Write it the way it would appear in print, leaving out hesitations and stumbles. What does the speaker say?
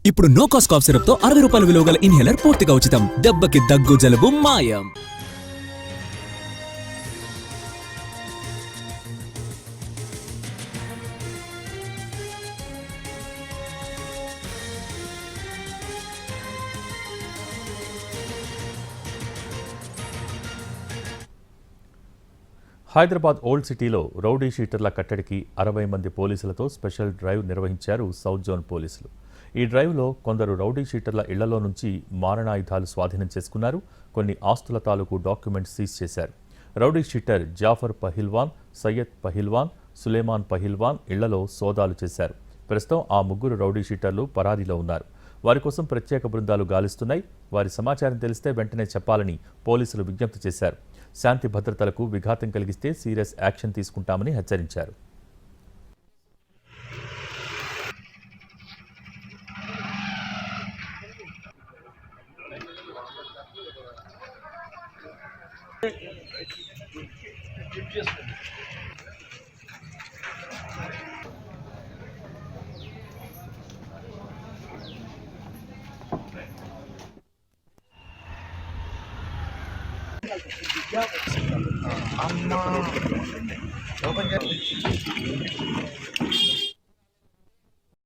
ఇప్పుడు no cost cough syrup తో 60 రూపాయల విలువ గల ఇన్హేలర్ పూర్తిగా ఉచితం. దెబ్బకి దగ్గు జలుబు మాయం. హైదరాబాద్ ఓల్డ్ సిటీలో రౌడీ షీటర్ల కట్టడికి 60 మంది పోలీసులతో స్పెషల్ డ్రైవ్ నిర్వహించారు సౌత్ జోన్ పోలీసులు. ఈ డ్రైవ్లో కొందరు రౌడీ షీటర్ల ఇళ్లలో నుంచి మారణాయుధాలు స్వాధీనం చేసుకున్నారు. కొన్ని ఆస్తుల తాలూకు డాక్యుమెంట్స్ సీజ్ చేశారు. రౌడీ షీటర్ జాఫర్ పహిల్వాన్, సయ్యద్ పహిల్వాన్, సులేమాన్ పహిల్వాన్ ఇళ్లలో సోదాలు చేశారు. ప్రస్తుతం ఆ ముగ్గురు రౌడీ షీటర్లు పరారీలో ఉన్నారు. వారి కోసం ప్రత్యేక బృందాలు గాలిస్తున్నాయి. వారి సమాచారం తెలిస్తే వెంటనే చెప్పాలని పోలీసులు విజ్ఞప్తి చేశారు. శాంతి భద్రతలకు విఘాతం కలిగిస్తే సీరియస్ యాక్షన్ తీసుకుంటామని హెచ్చరించారు. అమ్మా